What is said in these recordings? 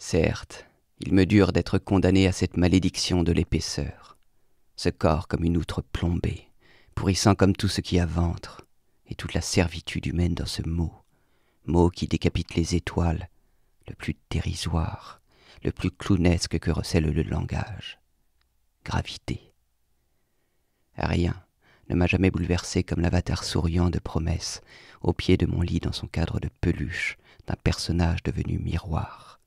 Certes, il me dure d'être condamné à cette malédiction de l'épaisseur. Ce corps comme une outre plombée, pourrissant comme tout ce qui a ventre, et toute la servitude humaine dans ce mot qui décapite les étoiles, le plus dérisoire, le plus clownesque que recèle le langage. Gravité. Rien ne m'a jamais bouleversé comme l'avatar souriant de promesse, au pied de mon lit dans son cadre de peluche, d'un personnage devenu miroir.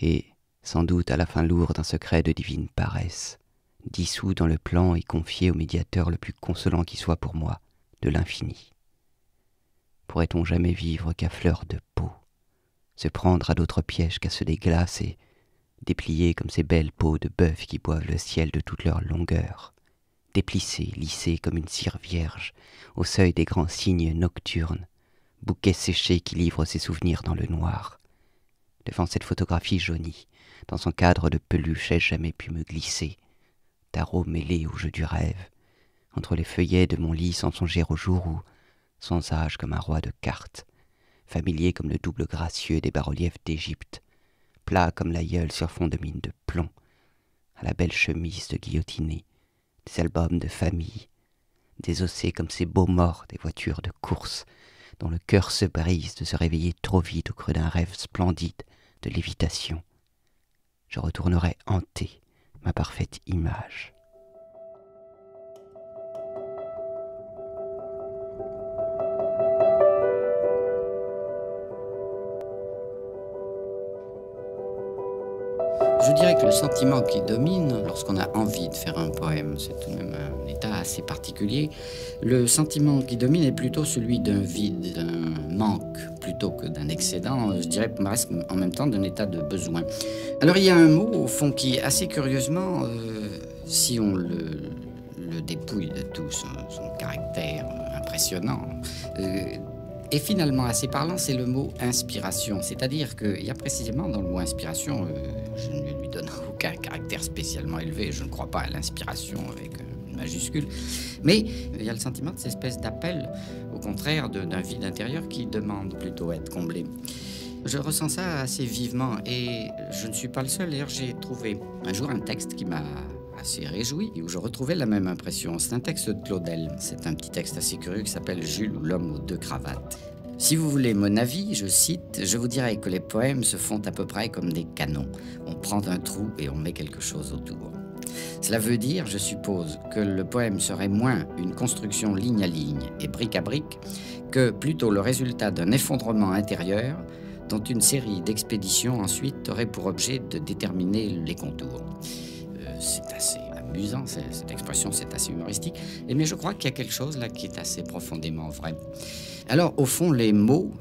Et, sans doute à la fin lourd d'un secret de divine paresse, dissous dans le plan et confié au médiateur le plus consolant qui soit pour moi, de l'infini. Pourrait-on jamais vivre qu'à fleur de peau, se prendre à d'autres pièges qu'à ceux des glaces et déplier comme ces belles peaux de bœuf qui boivent le ciel de toute leur longueur, déplissées, lissées comme une cire vierge, au seuil des grands cygnes nocturnes, bouquet séché qui livre ses souvenirs dans le noir. Devant cette photographie jaunie, dans son cadre de peluche, ai-je jamais pu me glisser, tarot mêlé au jeu du rêve, entre les feuillets de mon lit sans songer au jour où, sans âge comme un roi de cartes, familier comme le double gracieux des bas-reliefs d'Égypte, plat comme l'aïeul sur fond de mine de plomb, à la belle chemise de guillotiné, des albums de famille, désossés comme ces beaux morts des voitures de course, dont le cœur se brise de se réveiller trop vite au creux d'un rêve splendide de lévitation. Je retournerai hanter ma parfaite image. Je dirais que le sentiment qui domine lorsqu'on a envie de faire un poème, c'est tout de même un état assez particulier. Le sentiment qui domine est plutôt celui d'un vide, d'un manque, plutôt que d'un excédent, je dirais presque en même temps d'un état de besoin. Alors il y a un mot, au fond, qui assez curieusement, si on le dépouille de tout son caractère impressionnant, et finalement assez parlant, c'est le mot inspiration. C'est-à-dire qu'il y a précisément dans le mot inspiration, je ne lui donne aucun caractère spécialement élevé, je ne crois pas à l'inspiration avec une majuscule, mais il y a le sentiment de cette espèce d'appel, au contraire d'un vide intérieur qui demande plutôt à être comblé. Je ressens ça assez vivement et je ne suis pas le seul. D'ailleurs, j'ai trouvé un jour un texte qui m'a assez réjoui et où je retrouvais la même impression. C'est un texte de Claudel. C'est un petit texte assez curieux qui s'appelle Jules ou l'homme aux deux cravates. Si vous voulez mon avis, je cite, je vous dirais que les poèmes se font à peu près comme des canons. On prend un trou et on met quelque chose autour. Cela veut dire, je suppose, que le poème serait moins une construction ligne à ligne et brique à brique que plutôt le résultat d'un effondrement intérieur dont une série d'expéditions ensuite aurait pour objet de déterminer les contours. C'est assez amusant, cette expression, c'est assez humoristique, mais je crois qu'il y a quelque chose là qui est assez profondément vrai. Alors, au fond, les mots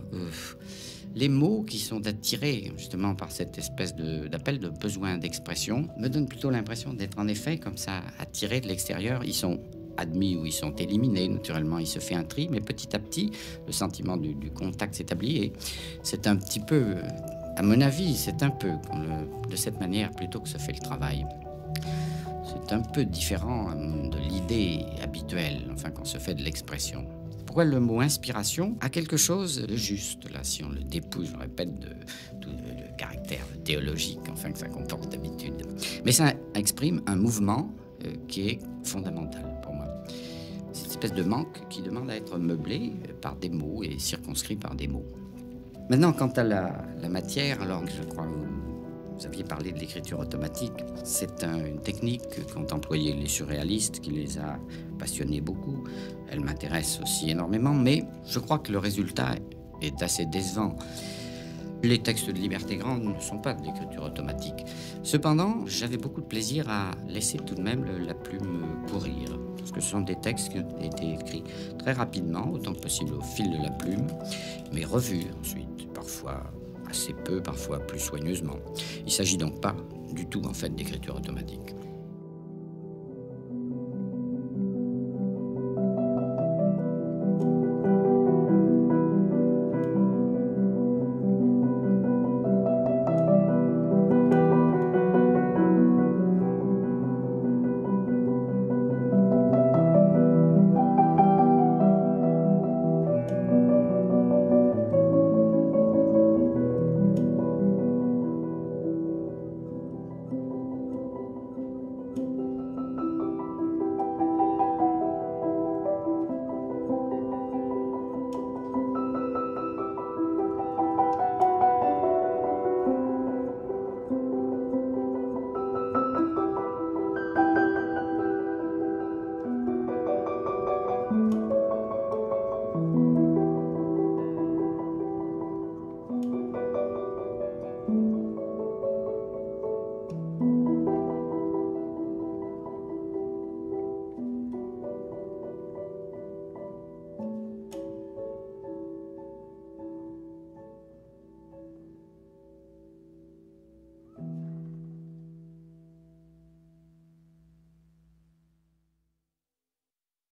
qui sont attirés justement par cette espèce d'appel de besoin d'expression me donnent plutôt l'impression d'être en effet comme ça attirés de l'extérieur. Ils sont admis ou ils sont éliminés, naturellement il se fait un tri, mais petit à petit le sentiment du contact s'établit et c'est un petit peu, à mon avis, c'est un peu de cette manière plutôt que se fait le travail. C'est un peu différent de l'idée habituelle, enfin qu'on se fait de l'expression. Pourquoi le mot inspiration a quelque chose de juste, là, si on le dépouille, je répète, de tout le caractère théologique, enfin que ça comporte d'habitude. Mais ça exprime un mouvement qui est fondamental pour moi. C'est une espèce de manque qui demande à être meublé par des mots et circonscrit par des mots. Maintenant, quant à la matière, alors je crois que vous aviez parlé de l'écriture automatique. C'est une technique qu'ont employée les surréalistes, qui les a passionnés beaucoup. Elle m'intéresse aussi énormément, mais je crois que le résultat est assez décevant. Les textes de Liberté Grande ne sont pas de l'écriture automatique. Cependant, j'avais beaucoup de plaisir à laisser tout de même la plume courir. Parce que ce sont des textes qui ont été écrits très rapidement, autant que possible au fil de la plume, mais revus ensuite, parfois assez peu, parfois plus soigneusement. Il ne s'agit donc pas du tout, en fait, d'écriture automatique.